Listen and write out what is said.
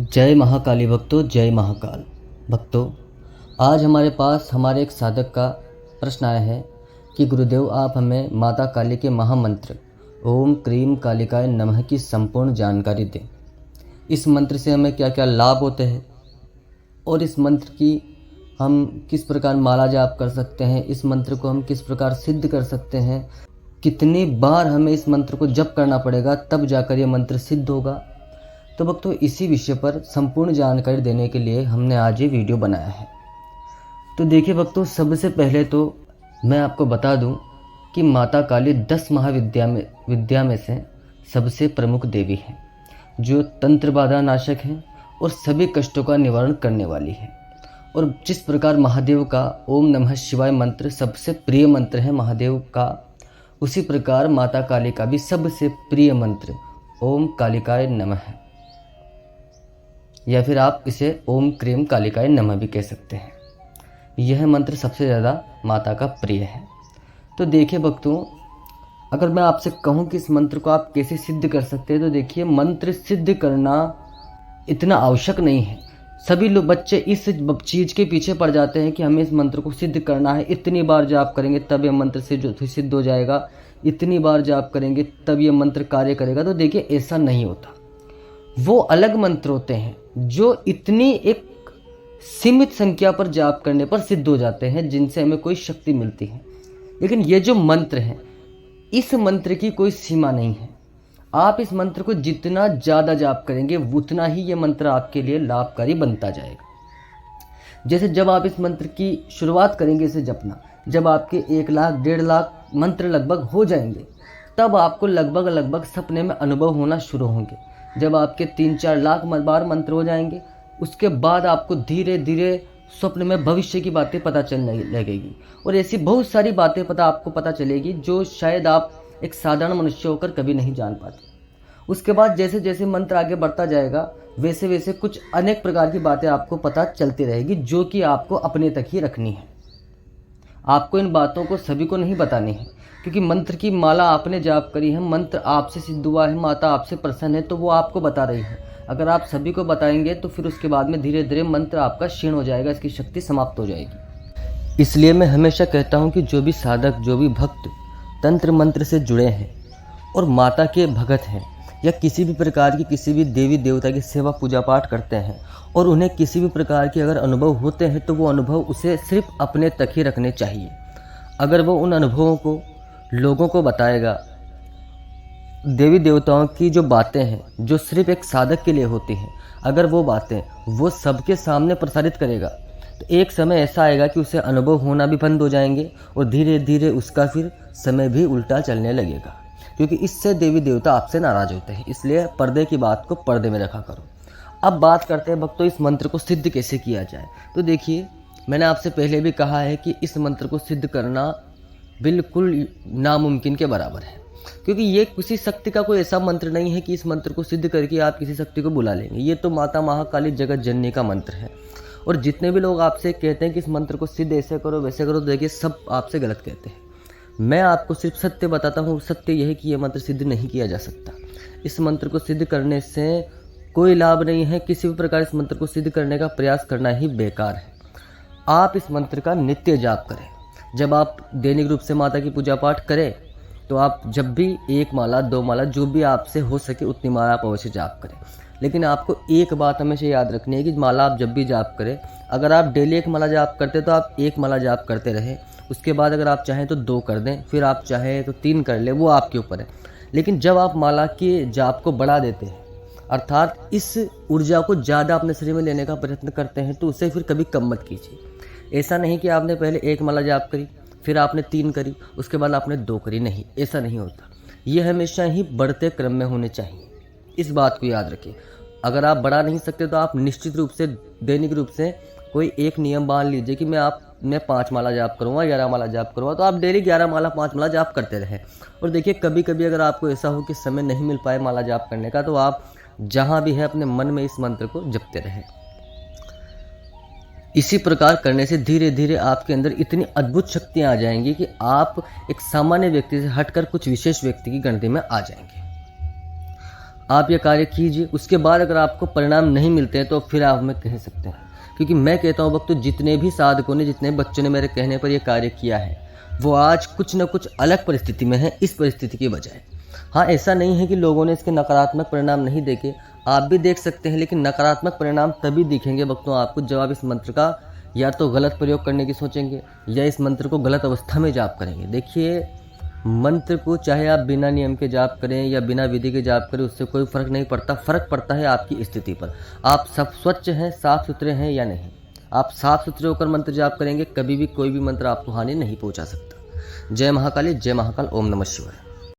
जय महाकाली भक्तों, जय महाकाल भक्तों। आज हमारे पास हमारे एक साधक का प्रश्न आया है कि गुरुदेव आप हमें माता काली के महामंत्र ओम क्रीम कालिकाय नमः की संपूर्ण जानकारी दें। इस मंत्र से हमें क्या क्या लाभ होते हैं और इस मंत्र की हम किस प्रकार माला जाप कर सकते हैं, इस मंत्र को हम किस प्रकार सिद्ध कर सकते हैं, कितनी बार हमें इस मंत्र को जप करना पड़ेगा तब जाकर ये मंत्र सिद्ध होगा। तो भक्तों, इसी विषय पर संपूर्ण जानकारी देने के लिए हमने आज ये वीडियो बनाया है। तो देखिए सबसे पहले तो मैं आपको बता दूं कि माता काली 10 विद्या में से सबसे प्रमुख देवी है, जो तंत्र बाधा नाशक है और सभी कष्टों का निवारण करने वाली है। और जिस प्रकार महादेव का ओम नमः शिवाय मंत्र सबसे प्रिय मंत्र है महादेव का, उसी प्रकार माता काली का भी सबसे प्रिय मंत्र ओम कालिकाय नमः है, या फिर आप इसे ओम क्रीम कालिकाय नमः भी कह सकते हैं। यह मंत्र सबसे ज़्यादा माता का प्रिय है। तो देखिए भक्तों, अगर मैं आपसे कहूँ कि इस मंत्र को आप कैसे सिद्ध कर सकते हैं, तो देखिए मंत्र सिद्ध करना इतना आवश्यक नहीं है। सभी लोग बच्चे इस चीज़ के पीछे पड़ जाते हैं कि हमें इस मंत्र को सिद्ध करना है, इतनी बार जाप करेंगे तब यह मंत्र से सिद्ध हो जाएगा, इतनी बार जाप करेंगे तब यह मंत्र कार्य करेगा। तो देखिए ऐसा नहीं होता। वो अलग मंत्र होते हैं जो इतनी एक सीमित संख्या पर जाप करने पर सिद्ध हो जाते हैं, जिनसे हमें कोई शक्ति मिलती है। लेकिन ये जो मंत्र है, इस मंत्र की कोई सीमा नहीं है। आप इस मंत्र को जितना ज़्यादा जाप करेंगे उतना ही ये मंत्र आपके लिए लाभकारी बनता जाएगा। जैसे जब आप इस मंत्र की शुरुआत करेंगे इसे जपना, जब आपके 1 लाख 1.5 लाख मंत्र लगभग हो जाएंगे, तब आपको लगभग सपने में अनुभव होना शुरू होंगे। जब आपके 3-4 लाख बार मंत्र हो जाएंगे, उसके बाद आपको धीरे धीरे स्वप्न में भविष्य की बातें पता चलने लगेगी। और ऐसी बहुत सारी बातें आपको पता चलेगी जो शायद आप एक साधारण मनुष्य होकर कभी नहीं जान पाते। उसके बाद जैसे जैसे मंत्र आगे बढ़ता जाएगा, वैसे वैसे कुछ अनेक प्रकार की बातें आपको पता चलती रहेगी, जो कि आपको अपने तक ही रखनी है। आपको इन बातों को सभी को नहीं बतानी है, क्योंकि मंत्र की माला आपने जाप करी है, मंत्र आपसे सिद्ध हुआ है, माता आपसे प्रसन्न है, तो वो आपको बता रही है। अगर आप सभी को बताएंगे तो फिर उसके बाद में धीरे धीरे मंत्र आपका क्षीण हो जाएगा, इसकी शक्ति समाप्त हो जाएगी। इसलिए मैं हमेशा कहता हूँ कि जो भी साधक, जो भी भक्त तंत्र मंत्र से जुड़े हैं और माता के भगत हैं, या किसी भी प्रकार की किसी भी देवी देवता की सेवा पूजा पाठ करते हैं और उन्हें किसी भी प्रकार के अगर अनुभव होते हैं, तो वो अनुभव उसे सिर्फ अपने तक ही रखने चाहिए। अगर वो उन अनुभवों को लोगों को बताएगा, देवी देवताओं की जो बातें हैं जो सिर्फ एक साधक के लिए होती हैं, अगर वो बातें वो सबके सामने प्रसारित करेगा, तो एक समय ऐसा आएगा कि उसे अनुभव होना भी बंद हो जाएंगे और धीरे धीरे उसका फिर समय भी उल्टा चलने लगेगा, क्योंकि इससे देवी देवता आपसे नाराज होते हैं। इसलिए पर्दे की बात को पर्दे में रखा करो। अब बात करते हैं भक्तों, इस मंत्र को सिद्ध कैसे किया जाए। तो देखिए, मैंने आपसे पहले भी कहा है कि इस मंत्र को सिद्ध करना बिल्कुल नामुमकिन के बराबर है, क्योंकि ये किसी शक्ति का कोई ऐसा मंत्र नहीं है कि इस मंत्र को सिद्ध करके आप किसी शक्ति को बुला लेंगे। ये तो माता महाकाली जगत जननी का मंत्र है। और जितने भी लोग आपसे कहते हैं कि इस मंत्र को सिद्ध ऐसे करो वैसे करो, तो देखिए सब आपसे गलत कहते हैं। मैं आपको सिर्फ सत्य बताता हूँ। सत्य यह है कि यह मंत्र सिद्ध नहीं किया जा सकता। इस मंत्र को सिद्ध करने से कोई लाभ नहीं है। किसी भी प्रकार इस मंत्र को सिद्ध करने का प्रयास करना ही बेकार है। आप इस मंत्र का नित्य जाप करें। जब आप दैनिक रूप से माता की पूजा पाठ करें, तो आप जब भी 1 माला 2 माला जो भी आपसे हो सके उतनी माला आप अवश्य जाप करें। लेकिन आपको एक बात हमेशा याद रखनी है कि माला आप जब भी जाप करें, अगर आप डेली 1 माला जाप करते तो आप 1 माला जाप करते रहें। उसके बाद अगर आप चाहें तो 2 कर दें, फिर आप चाहें तो 3 कर लें, वो आपके ऊपर है। लेकिन जब आप माला के जाप को बढ़ा देते हैं, अर्थात इस ऊर्जा को ज़्यादा अपने शरीर में लेने का प्रयत्न करते हैं, तो उसे फिर कभी कम मत कीजिए। ऐसा नहीं कि आपने पहले 1 माला जाप करी, फिर आपने 3 करी, उसके बाद आपने 2 करी। नहीं, ऐसा नहीं होता। ये हमेशा ही बढ़ते क्रम में होने चाहिए। इस बात को याद रखें। अगर आप बढ़ा नहीं सकते तो आप निश्चित रूप से दैनिक रूप से कोई एक नियम बांध लीजिए कि मैं 5 माला जाप करूँगा, 11 माला जाप करूँगा। तो आप डेली 11 माला 5 माला जाप करते रहें। और देखिए, कभी कभी अगर आपको ऐसा हो कि समय नहीं मिल पाए माला जाप करने का, तो आप जहाँ भी है अपने मन में इस मंत्र को जपते रहें। इसी प्रकार करने से धीरे धीरे आपके अंदर इतनी अद्भुत शक्तियाँ आ जाएंगी कि आप एक सामान्य व्यक्ति से हटकर कुछ विशेष व्यक्ति की गिनती में आ जाएंगे। आप ये कार्य कीजिए, उसके बाद अगर आपको परिणाम नहीं मिलते हैं तो फिर आप हमें कह सकते हैं। क्योंकि मैं कहता हूँ भक्तों, जितने भी साधकों ने, जितने बच्चों ने मेरे कहने पर यह कार्य किया है, वो आज कुछ न कुछ अलग परिस्थिति में है इस परिस्थिति के बजाय। हाँ, ऐसा नहीं है कि लोगों ने इसके नकारात्मक परिणाम नहीं देखे, आप भी देख सकते हैं, लेकिन नकारात्मक परिणाम तभी दिखेंगे भक्तों आपको जब आप इस मंत्र का या तो गलत प्रयोग करने की सोचेंगे या इस मंत्र को गलत अवस्था में जाप करेंगे। देखिए, मंत्र को चाहे आप बिना नियम के जाप करें या बिना विधि के जाप करें, उससे कोई फर्क नहीं पड़ता। फर्क पड़ता है आपकी स्थिति पर, आप सब स्वच्छ हैं, साफ सुथरे हैं या नहीं। आप साफ सुथरे होकर मंत्र जाप करेंगे, कभी भी कोई भी मंत्र आपको हानि नहीं पहुंचा सकता। जय महाकाली, जय महाकाल, ओम नमः शिवाय।